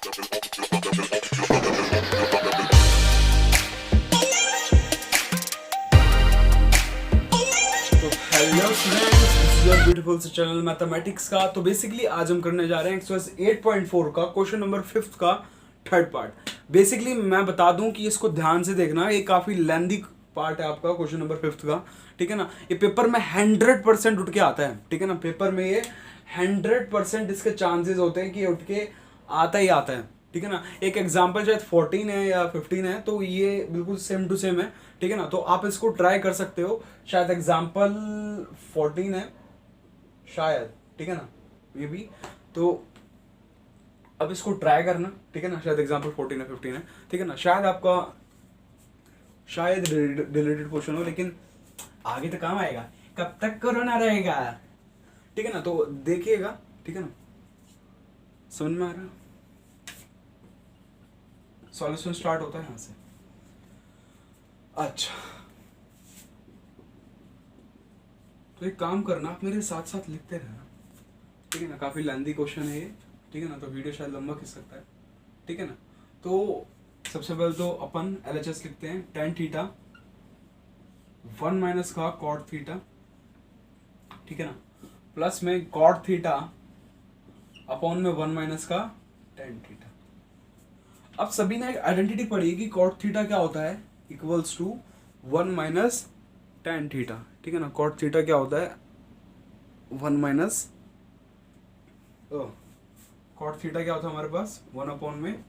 Hello students, this is your beautiful channel mathematics का। तो basically आज हम करने जा रहे हैं एक्सरसाइज 8.4 का क्वेश्चन नंबर 5 का थर्ड पार्ट। बेसिकली मैं बता दूं कि इसको ध्यान से देखना, ये काफी लेंथी पार्ट है आपका क्वेश्चन नंबर 5 का, ठीक है ना। ये पेपर में 100% उठ के आता है, ठीक है ना। पेपर में ये 100% इसके चांसेस होते हैं कि ये उठ के आता ही आता है, ठीक है ना। एक एग्जाम्पल शायद 14 है या 15 है, तो ये बिल्कुल सेम टू सेम है, ठीक है ना। तो आप इसको ट्राई कर सकते हो। शायद एग्जाम्पल 14 है शायद, ठीक है ना, ये भी। तो अब इसको ट्राई करना, ठीक है ना। शायद एग्जाम्पल 14 है 15 है, ठीक है ना। शायद आपका शायद रिलेटेड क्वेश्चन हो, लेकिन आगे तो काम आएगा। कब तक कोरोना रहेगा, ठीक है ना। तो देखिएगा, ठीक है ना। समझ में आ रहा है? सॉल्यूशन स्टार्ट होता है यहां से। अच्छा, तो एक काम करना, आप मेरे साथ साथ लिखते रहना, ठीक है ना। काफी लेंथी क्वेश्चन है ये, ठीक है ना। तो वीडियो शायद लंबा खिंच सकता है, ठीक है ना। तो सबसे पहले तो अपन LHS लिखते हैं, tan थीटा 1 माइनस का cot थीटा, ठीक है ना, प्लस में cot थीटा अपॉन में 1 माइनस का tan थीटा। अब सभी ने एक आइडेंटिटी पढ़ी कि cot थीटा क्या होता है, equals to 1 minus tan theta, ठीक है ना। cot थीटा क्या होता है, 1 माइनस cot थीटा क्या होता है हमारे पास, 1 अपॉन में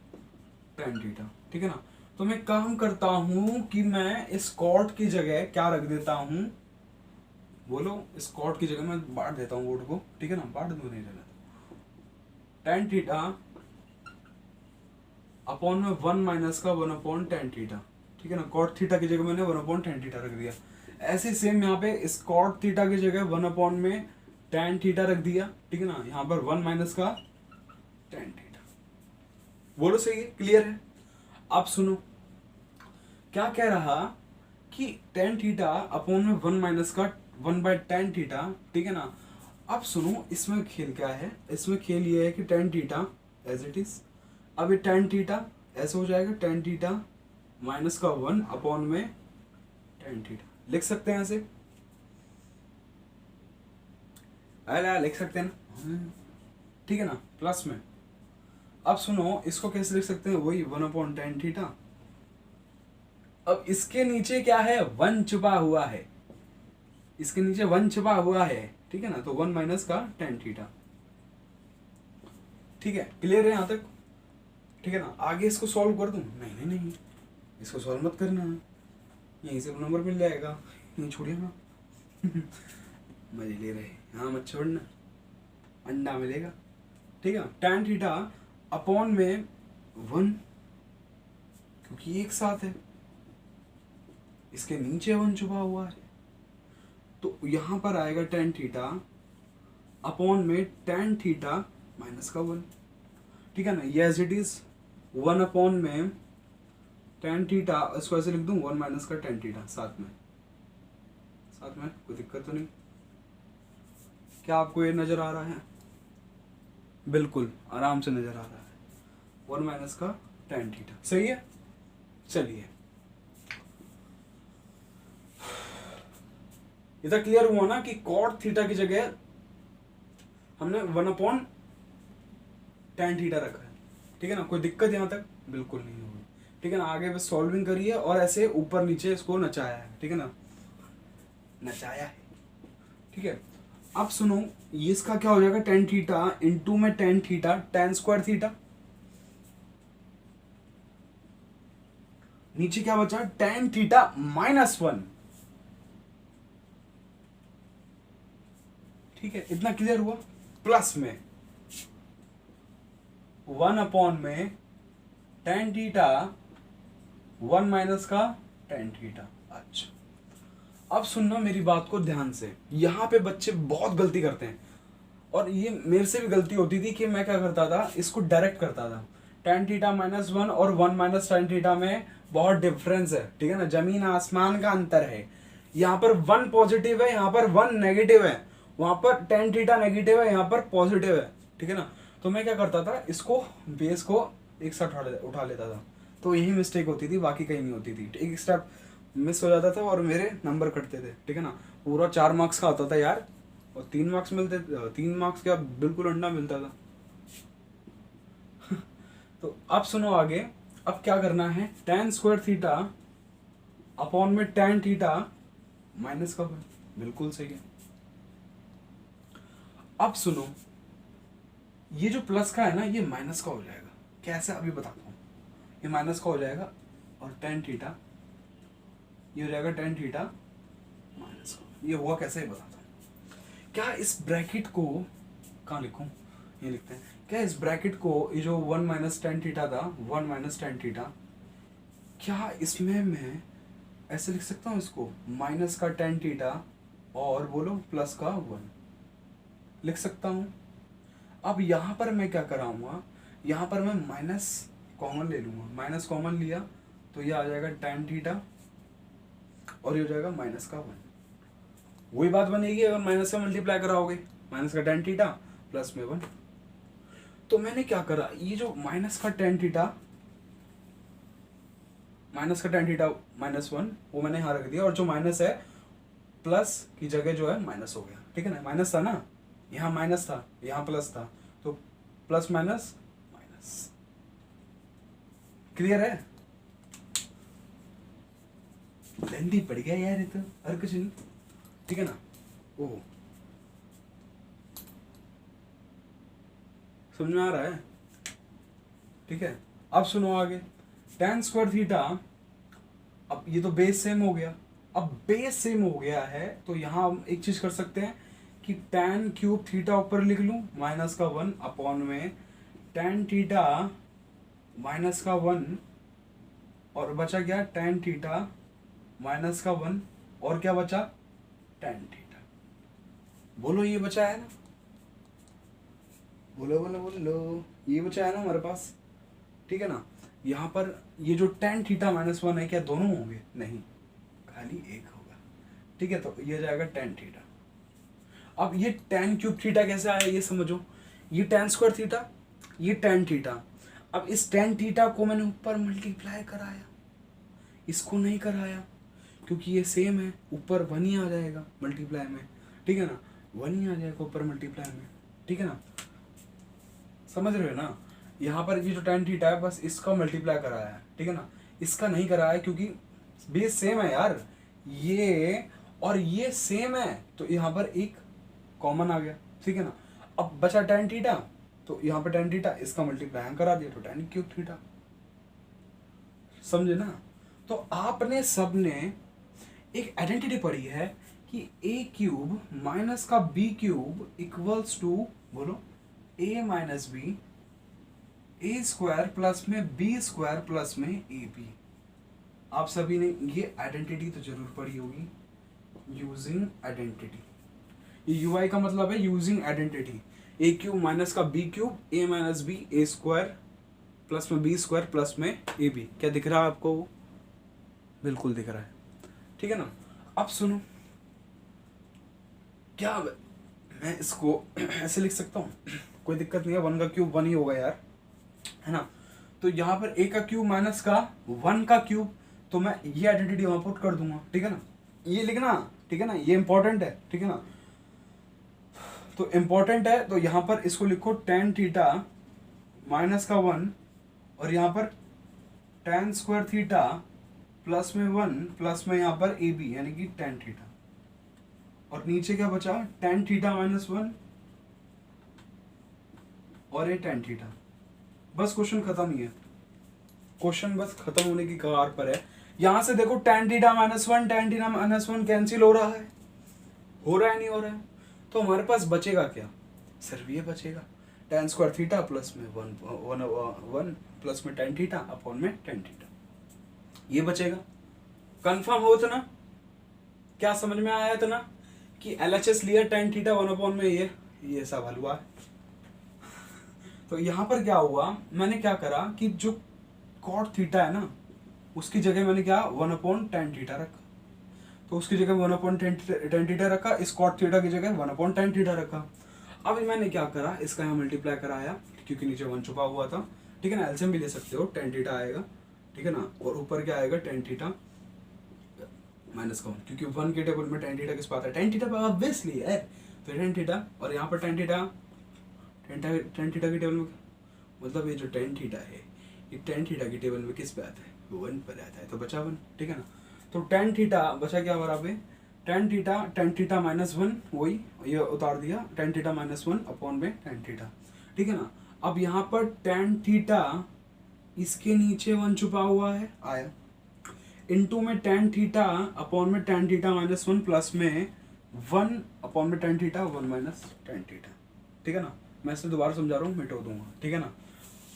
tan थीटा, ठीक है ना। तो मैं काम करता हूं कि मैं इस cot की जगह क्या रख देता हूं, बोलो। इस cot की जगह मैं बांट देता हूं बोर्ड को, ठीक है ना। बांट दो, नहीं रहना। tan थीटा अपॉन में 1 माइनस का 1 अपॉन tan थीटा, ठीक है ना। cot थीटा की जगह मैंने 1 अपॉन tan थीटा रख दिया। ऐसे सेम यहाँ पे इस cot थीटा की जगह 1 अपॉन में tan थीटा रख दिया, ठीक है ना। यहाँ पर 1 माइनस का tan थीटा। बोलो सही है, क्लियर है। अब सुनो क्या कह रहा कि tan थीटा अपॉन में 1 माइनस का 1 बाय tan थीटा, ठीक है ना। अब सुनो, इसमें खेल क्या है, इसमें खेल ये है कि tan theta as it is, अब ये tan थीटा ऐसे हो जाएगा, tan थीटा माइनस का 1 अपॉन में tan थीटा लिख सकते हैं ऐसे, अरे लिख सकते हैं ना, ठीक है ना। प्लस में अब सुनो, इसको कैसे लिख सकते हैं, वही 1 अपॉन tan थीटा। अब इसके नीचे क्या है, 1 छुपा हुआ है, इसके नीचे 1 छुपा हुआ है, ठीक है ना। तो 1 माइनस का tan थीटा, ठीक है। क्लियर है यहाँ तक, ठीक है ना। आगे इसको सॉल्व कर दूं, नहीं नहीं नहीं, इसको सॉल्व मत करना, यहीं से नंबर मिल जाएगा, यहीं छोड़िए ना। मजे ले रहे, हाँ मत छोड़ना, अंडा मिलेगा, ठीक है। tan थीटा अपॉन में 1, क्योंकि एक साथ है, इसके नीचे 1 छुपा हुआ है, तो यहां पर आएगा tan थीटा अपॉन में tan थीटा माइनस का 1, ठीक है ना। ये एज इट इज 1 अपॉन में tan थीटा, इसको ऐसे लिख दूं 1 माइनस का tan थीटा, साथ में कोई दिक्कत तो नहीं। क्या आपको ये नजर आ रहा है, बिल्कुल आराम से नजर आ रहा है, 1 माइनस का tan थीटा, सही है। चलिए, इतना क्लियर हुआ ना कि cot थीटा की जगह हमने 1 अपॉन tan थीटा रखा है, ठीक है ना। कोई दिक्कत यहां तक बिल्कुल नहीं होगी, ठीक है ना। आगे बस सॉल्विंग करिए और ऐसे ऊपर नीचे इसको नचाया है, ठीक है ना, नचाया है, ठीक है। अब सुनो, ये इसका क्या हो जाएगा, tan थीटा इंटू में tan theta, tan square theta, नीचे क्या बचा, tan थीटा माइनस 1, ठीक है। इतना क्लियर हुआ। प्लस में 1 अपॉन में tan थीटा 1 माइनस का tan थीटा। अच्छा, अब सुनना मेरी बात को ध्यान से, यहाँ पे बच्चे बहुत गलती करते हैं, और ये मेरे से भी गलती होती थी कि मैं क्या करता था, इसको डायरेक्ट करता था। tan थीटा माइनस 1 और 1 माइनस tan थीटा में बहुत डिफरेंस है, ठीक है ना, जमीन आसमान का अंतर है। यहाँ पर 1 पॉजिटिव है, यहाँ पर 1 नेगेटिव है, वहां पर tan थीटा नेगेटिव है, यहाँ पर पॉजिटिव है, ठीक है ना। तो मैं क्या करता था, इसको बेस को एक साथ उठा लेता था। तो यही मिस्टेक होती थी, बाकी कहीं नहीं होती थी। एक स्टेप मिस हो जाता था और मेरे नंबर कटते थे, ठीक है ना। पूरा 4 मार्क्स का होता था यार, और 3 मार्क्स मिलते, 3 मार्क्स का बिल्कुल अंडा मिलता था। तो अब सुनो आगे। अब क्या करना है, tan स्क्वायर थीटा अपॉन में tan थीटा माइनस का वन, बिल्कुल सही है। अब सुनो, ये जो प्लस का है ना, ये माइनस का हो जाएगा। कैसे, अभी बताता हूँ। ये माइनस का हो जाएगा और tan थीटा ये हो जाएगा tan थीटा माइनस का। ये हुआ कैसे, ही बताता हूँ। क्या इस ब्रैकेट को कहाँ लिखूं, ये लिखते हैं। क्या इस ब्रैकेट को, ये जो 1 माइनस tan थीटा था, 1 माइनस tan थीटा, क्या इसमें मैं ऐसे लिख सकता हूँ इसको, माइनस का tan थीटा और बोलो प्लस का 1 लिख सकता हूँ। अब यहाँ पर मैं क्या कराऊंगा, यहाँ पर मैं माइनस कॉमन ले लूंगा। माइनस कॉमन लिया तो ये आ जाएगा tan थीटा और ये हो जाएगा माइनस का 1। वही बात बनेगी अगर माइनस से मल्टीप्लाई कराओगे, माइनस का tan थीटा प्लस में 1। तो मैंने क्या करा, ये जो माइनस का tan थीटा माइनस 1 वो मैंने यहाँ रख दिया, और जो माइनस है प्लस की जगह जो है माइनस हो गया, ठीक है ना। माइनस था ना, यहाँ माइनस था, यहाँ प्लस था, तो प्लस माइनस माइनस। क्लियर है, लेंथी पड़ गया यार ये तो, और कुछ नहीं, ठीक है ना। ओ समझ में आ रहा है, ठीक है। अब सुनो आगे, tan स्क्वायर थीटा, अब ये तो बेस सेम हो गया। अब बेस सेम हो गया है तो यहाँ हम एक चीज कर सकते हैं कि tan क्यूब थीटा ऊपर लिख लूं माइनस का 1 अपॉन में tan थीटा माइनस का 1, और बचा क्या tan थीटा माइनस का 1, और क्या बचा tan थीटा। बोलो ये बचा है ना, बोलो बोलो बोलो, ये बचा है ना हमारे पास, ठीक है ना। यहाँ पर ये जो tan थीटा माइनस 1 है, क्या दोनों होंगे, नहीं, खाली एक होगा, ठीक है। तो ये जाएगा tan थीटा। अब ये tan क्यूब थीटा कैसे आया ये समझो, ये tan स्क्वायर थीटा, ये tan थीटा। अब इस tan थीटा को मैंने ऊपर मल्टीप्लाई कराया, इसको नहीं कराया क्योंकि ये सेम है, ऊपर 1 ही आ जाएगा मल्टीप्लाई में, ठीक है ना। 1 ही आ जाएगा ऊपर मल्टीप्लाई में, ठीक है ना, समझ रहे हो ना। यहाँ पर ये जो tan थीटा है बस इसका मल्टीप्लाई कराया है, ठीक है ना। इसका नहीं कराया है क्योंकि बेस सेम है यार, ये और ये सेम है, तो यहाँ पर एक कॉमन आ गया, ठीक है ना। अब बचा tan थीटा, तो यहाँ पर tan थीटा इसका मल्टीप्लाई करा दिया तो tan क्यूब थीटा, समझे ना। तो आपने सबने एक आइडेंटिटी पढ़ी है कि a क्यूब माइनस का b क्यूब इक्वल्स टू, बोलो a minus B, A square plus में b स्क्वायर प्लस में ab। आप सभी ने ये आइडेंटिटी तो जरूर पढ़ी होगी, यूजिंग आइडेंटिटी। ये यूआई का मतलब है यूजिंग आइडेंटिटी। ए क्यूब माइनस का B cube, A minus B, A square plus में बी स्क्वायर प्लस में ए बी। क्या दिख रहा है आपको, बिल्कुल दिख रहा है, ठीक है ना। अब सुनो, क्या मैं इसको ऐसे लिख सकता हूँ, कोई दिक्कत नहीं है, 1 का क्यूब 1 ही होगा यार, है ना। तो यहाँ पर a का क्यूब माइनस का 1 का क्यूब, तो मैं ये आइडेंटिटी वहां पुट कर दूंगा, ठीक है ना। ये लिखना, ठीक है ना, ये इंपॉर्टेंट है, ठीक है ना। तो इंपॉर्टेंट है, तो यहाँ पर इसको लिखो tan थीटा माइनस का 1, और यहाँ पर tan स्क्वायर थीटा प्लस में 1 प्लस में यहाँ पर ए बी यानी कि tan थीटा, और नीचे क्या बचा tan थीटा माइनस 1 और ये tan थीटा। बस क्वेश्चन खत्म ही है, क्वेश्चन बस खत्म होने की कगार पर है। यहां से देखो tan theta minus 1 tan theta minus 1 cancel हो रहा है नहीं हो रहा है, तो हमारे पास बचेगा क्या, सिर्फ ये बचेगा tan स्क्वायर थीटा प्लस में 1 प्लस में tan थीटा अपॉन में tan थीटा, ये बचेगा। कंफर्म हो तो ना, क्या समझ में आया था ना कि LHS लिया tan थीटा 1 अपॉन में ये सब हल हुआ है। तो यहाँ पर क्या हुआ, मैंने क्या करा कि जो cot थीटा है ना, उसकी जगह मैंने क्या 1 अपॉन tan थीटा रखा, तो उसकी जगह 1 अपॉन tan थीटा रखा, इस cot थीटा की जगह 1 अपॉन tan थीटा रखा। अब मैंने क्या करा, इसका यहाँ मल्टीप्लाई कराया क्योंकि नीचे 1 छुपा हुआ था, ठीक है ना, एलसीएम भी ले सकते हो, टेन थीटा आएगा, ठीक है ना, और ऊपर क्या आएगा टेन थीटा माइनस का 1, क्योंकि 1 के टेबल में टेन थीटा किस पास है, टेन थीटा पे ऑब्वियसली है, तो टेन थीटा, और यहाँ पर टेन थीटा की टेबल में, मतलब ये जो टेन थीटा है ये टेन थीटा की टेबल में किस पे आता है, 1 पर आता है, तो बचा 1, ठीक है ना। तो टेन थीटा बचा क्या बराबर, टेन थीटा माइनस 1, वही ये उतार दिया, टेन थीटा माइनस 1 अपॉन में टेन थीटा, ठीक है ना। अब यहाँ पर टेन थीटा इसके नीचे 1 छुपा हुआ है आया, इनटू में टेन थीटा अपॉन में टेन थीटा माइनस 1 प्लस में 1 अपॉन में tan theta 1 minus tan theta, ठीक है ना। मैं इसे दोबारा समझा रहा हूँ, मिटो दूंगा, ठीक है ना।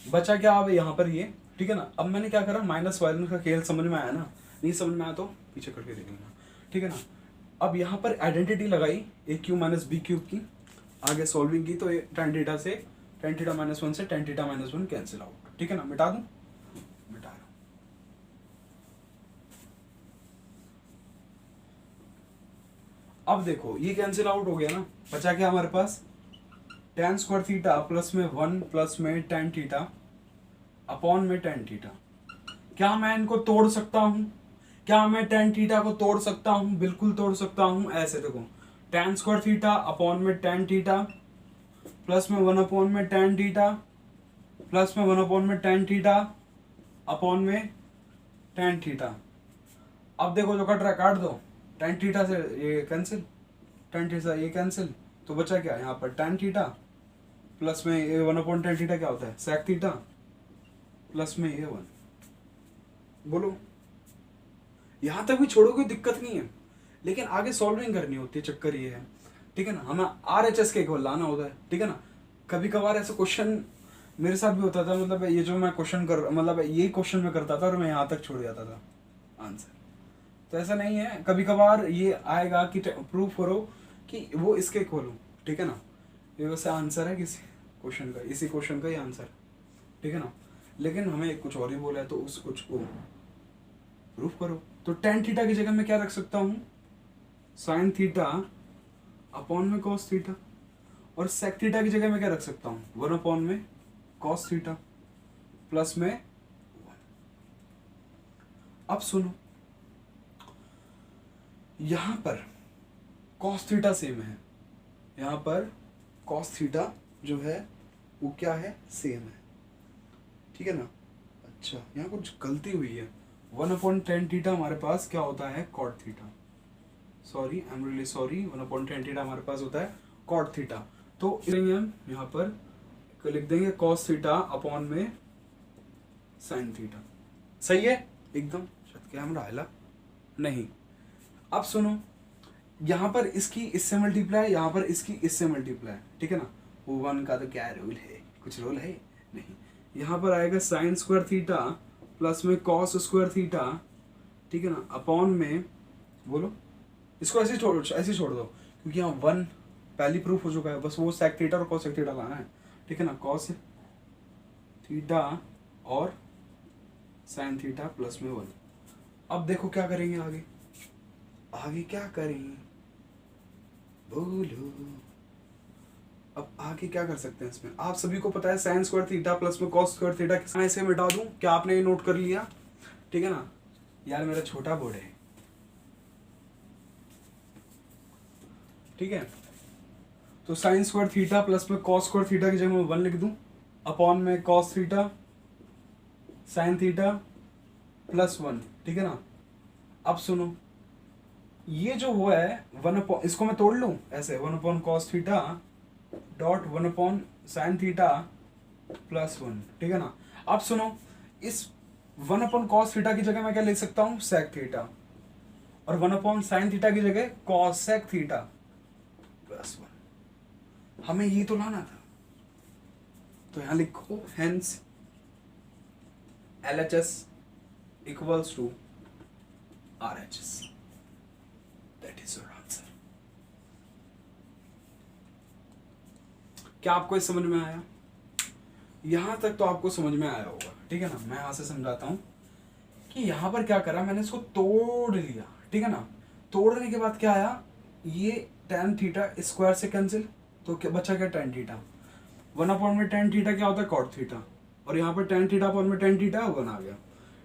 बचा क्या अब यहाँ पर ये, ठीक है ना। अब मैंने क्या करा, माइनस वाइनस का खेल समझ में आया ना, नहीं समझ में आया तो पीछे करके देख लेना, ठीक है ना। अब यहाँ पर आइडेंटिटी लगाई ए क्यू माइनस बी क्यूब की, आगे सॉल्विंग की, तो टेन थीटा से टेन थीटा माइनस 1 से tan theta minus 1 cancel out, ठीक है ना। मिटा दूँ, मिटा रहा हूँ। अब देखो ये कैंसिल आउट हो गया ना, बचा क्या हमारे पास, टेन स्क्वायर थीटा प्लस में 1 प्लस में टेन थीटा अपॉन में टेन थीटा। क्या मैं इनको तोड़ सकता हूं, क्या मैं टेन थीटा को तोड़ सकता हूं, बिल्कुल तोड़ सकता हूं। ऐसे देखो, टेन स्क्वायर थीटा अपॉन में टेन थीटा प्लस में 1 अपॉन में टेन थीटा प्लस में 1 अपॉन में टेन थीटा अपॉन में टेन थीटा। अब देखो जो कट रहा है काट दो, टेन थीटा से ये कैंसिल, टेन थीटा ये कैंसिल, तो बचा क्या यहाँ पर टेन थीटा प्लस में ये 1 अपॉन टेन थीटा क्या होता है, सेक थीटा प्लस में ये 1। बोलो यहां तक भी छोड़ो, कोई दिक्कत नहीं है, लेकिन आगे सॉल्विंग करनी होती है, चक्कर ये है, ठीक है ना। हमें RHS के इक्वल लाना होता है, ठीक है ना। कभी कभार ऐसा क्वेश्चन मेरे साथ भी होता था, मतलब ये जो मैं क्वेश्चन कर, मतलब यही क्वेश्चन मैं करता था और मैं यहाँ तक छोड़ जाता था आंसर। तो ऐसा नहीं है, कभी कभार ये आएगा कि प्रूफ करो कि वो इसके इक्वल हो, ठीक है ना। ये वैसे आंसर है किसी क्वेश्चन का, इसी क्वेश्चन का ही आंसर, ठीक है ना। लेकिन हमें कुछ और ही बोला है, तो उस कुछ को प्रूफ करो। तो टेन थीटा की जगह मैं क्या रख सकता हूँ, साइन थीटा अपॉन में कॉस थीटा, और सेक थीटा की जगह मैं क्या रख सकता हूँ, 1 अपॉन में कॉस थीटा प्लस में 1। अब सुनो, यहां पर कॉस थीटा सेम है, यहाँ पर कॉस थीटा जो है वो क्या है, सेम है, ठीक है ना। अच्छा यहाँ कुछ गलती हुई है, 1 अपॉन टेन थीटा हमारे पास क्या होता है, cot theta, sorry I am really sorry, 1 upon tan theta हमारे पास होता है कॉट थीटा। तो हम यहाँ पर लिख देंगे कॉस थीटा अपॉन में साइन थीटा, सही है एकदम, कैमरा हिला नहीं। अब सुनो, यहाँ पर इसकी इससे मल्टीप्लाई, यहाँ पर इसकी इससे मल्टीप्लाई, ठीक है ना। वो 1 का तो क्या रूल है, कुछ रूल है नहीं। यहाँ पर आएगा साइन स्क्वायर थीटा प्लस में कॉस स्क्वायर थीटा, ठीक है ना, अपॉन में, बोलो इसको ऐसे छोड़ दो, क्योंकि यहाँ 1 पहली प्रूफ हो चुका है, बस वो सेक थीटा और कॉस सेक थीटा लाना है, ठीक है ना। कॉस थीटा और साइन थीटा प्लस में 1। अब देखो क्या करेंगे आगे, आगे क्या करें बोलो। अब आगे क्या कर सकते हैं इसमें, आप सभी को पता है साइन स्क्वायर थीटा प्लस में कॉस स्क्वायर थीटा, मैं इसे मिटा दूं, क्या आपने ये नोट कर लिया, ठीक है ना। यार मेरा छोटा बोर्ड है, ठीक है। तो साइन स्क्वायर थीटा प्लस में कॉस स्क्वायर थीटा की जगह मैं 1 लिख दूं, अपॉन में cos theta sine theta plus 1, ठीक है ना। अब सुनो, ये जो हुआ है 1 अपॉन, इसको मैं तोड़ लूं ऐसे, 1 upon cos theta dot 1 upon sine theta plus 1, ठीक है ना। अब सुनो, इस 1 अपॉन कॉस थीटा की जगह मैं क्या लिख सकता हूं, सेक थीटा, और 1 अपॉन साइन थीटा की जगह कॉस सेक थीटा प्लस 1। हमें ये तो लाना था, तो यहां लिखो hence LHS equals to RHS, that is your answer. क्या आपको इस समझ में आया, यहां तक तो आपको समझ में आया होगा, ठीक है ना। मैं यहां से समझाता हूं कि यहां पर क्या करा, मैंने इसको तोड़ लिया, ठीक है ना। तोड़ने के बाद क्या आया, ये tan थीटा स्क्वायर से कैंसिल, तो क्या बचा, क्या tan थीटा, 1 अपॉन में tan थीटा क्या होता है, cot थीटा, और यहाँ पर टेन थीटा अपॉन में टेन थीटा 1 आ गया,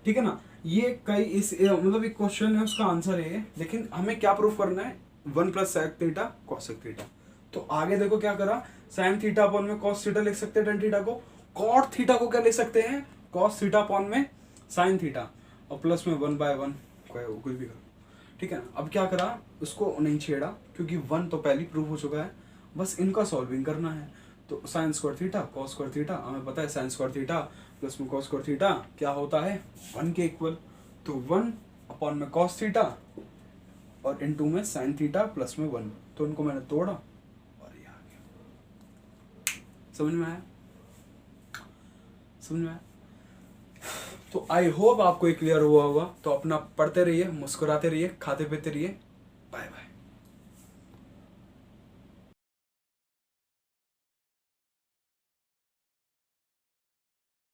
ठीक है ना। ये कई इस मतलब एक क्वेश्चन है, उसका आंसर है, लेकिन हमें क्या प्रूफ करना है, 1 plus sec theta cosec theta. तो आगे देखो क्या करा, साइन थीटा अपॉन में कॉस थीटा लिख सकते हैं टेन थीटा को, कॉट थीटा को क्या लिख सकते हैं, कॉस थीटा अपॉन में साइन थीटा, और प्लस में 1/1 कुछ भी करो, ठीक है ना। अब क्या करा, उसको नहीं छेड़ा क्योंकि 1 तो पहले प्रूफ हो चुका है, बस इनका सॉल्विंग करना है। तो sine square theta cos square theta, हमें पता है साइन स्क्वायर थीटा प्लस में कॉस स्क्वायर थीटा क्या होता है, 1 के इक्वल। तो 1 अपॉन में कॉस थीटा और इनटू में साइन थीटा प्लस में 1, तो इनको मैंने तोड़ा और ये आ गया। समझ में आया, समझ में आया। तो आई होप आपको ये क्लियर हुआ होगा। तो अपना पढ़ते रहिए, मुस्कुराते रहिए, खाते पीते रहिए।